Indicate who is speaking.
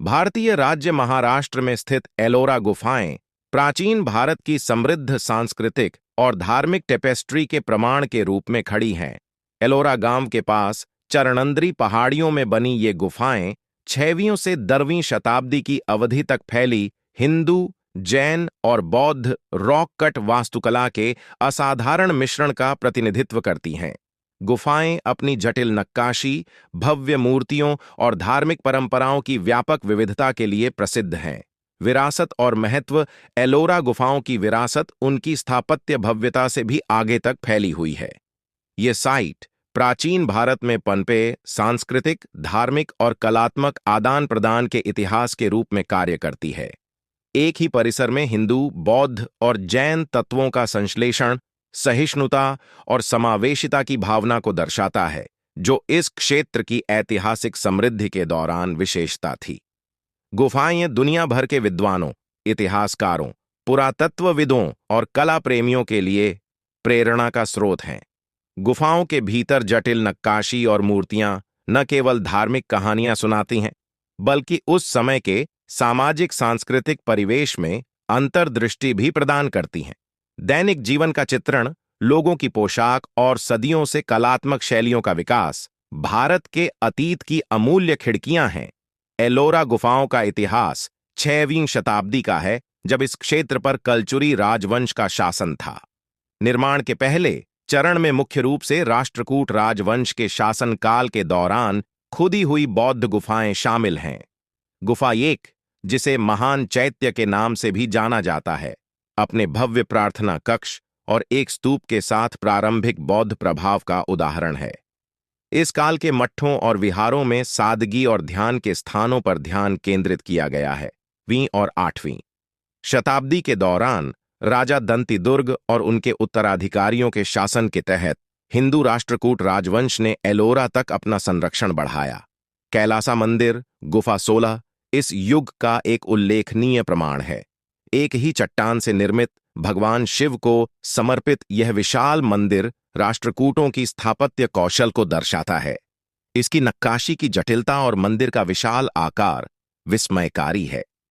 Speaker 1: भारतीय राज्य महाराष्ट्र में स्थित एलोरा गुफाएं प्राचीन भारत की समृद्ध सांस्कृतिक और धार्मिक टेपेस्ट्री के प्रमाण के रूप में खड़ी हैं। एलोरा गांव के पास चरणंद्री पहाड़ियों में बनी ये गुफाएं 6वीं से 10वीं शताब्दी की अवधि तक फैली हिंदू, जैन और बौद्ध रॉक कट वास्तुकला के असाधारण मिश्रण का प्रतिनिधित्व करती हैं। गुफाएं अपनी जटिल नक्काशी, भव्य मूर्तियों और धार्मिक परंपराओं की व्यापक विविधता के लिए प्रसिद्ध हैं। विरासत और महत्व। एलोरा गुफाओं की विरासत उनकी स्थापत्य भव्यता से भी आगे तक फैली हुई है। ये साइट प्राचीन भारत में पनपे सांस्कृतिक, धार्मिक और कलात्मक आदान प्रदान के इतिहास के रूप में कार्य करती है। एक ही परिसर में हिंदू, बौद्ध और जैन तत्वों का संश्लेषण सहिष्णुता और समावेशिता की भावना को दर्शाता है, जो इस क्षेत्र की ऐतिहासिक समृद्धि के दौरान विशेषता थी। गुफाएं दुनिया भर के विद्वानों, इतिहासकारों, पुरातत्वविदों और कला प्रेमियों के लिए प्रेरणा का स्रोत हैं। गुफाओं के भीतर जटिल नक्काशी और मूर्तियां न केवल धार्मिक कहानियां सुनाती हैं, बल्कि उस समय के सामाजिक सांस्कृतिक परिवेश में अंतर्दृष्टि भी प्रदान करती हैं। दैनिक जीवन का चित्रण, लोगों की पोशाक और सदियों से कलात्मक शैलियों का विकास भारत के अतीत की अमूल्य खिड़कियां हैं। एलोरा गुफाओं का इतिहास 6वीं शताब्दी का है, जब इस क्षेत्र पर कलचुरी राजवंश का शासन था। निर्माण के पहले चरण में मुख्य रूप से राष्ट्रकूट राजवंश के शासनकाल के दौरान खुदी हुई बौद्ध गुफाएं शामिल हैं। गुफा 1, जिसे महान चैत्य के नाम से भी जाना जाता है, अपने भव्य प्रार्थना कक्ष और एक स्तूप के साथ प्रारंभिक बौद्ध प्रभाव का उदाहरण है। इस काल के मठों और विहारों में सादगी और ध्यान के स्थानों पर ध्यान केंद्रित किया गया है। 8वीं और 8वीं शताब्दी के दौरान राजा दंतिदुर्ग और उनके उत्तराधिकारियों के शासन के तहत हिंदू राष्ट्रकूट राजवंश ने एलोरा तक अपना संरक्षण बढ़ाया। कैलासा मंदिर, गुफा 16 इस युग का एक उल्लेखनीय प्रमाण है। एक ही चट्टान से निर्मित भगवान शिव को समर्पित यह विशाल मंदिर राष्ट्रकूटों की स्थापत्य कौशल को दर्शाता है। इसकी नक्काशी की जटिलता और मंदिर का विशाल आकार विस्मयकारी है।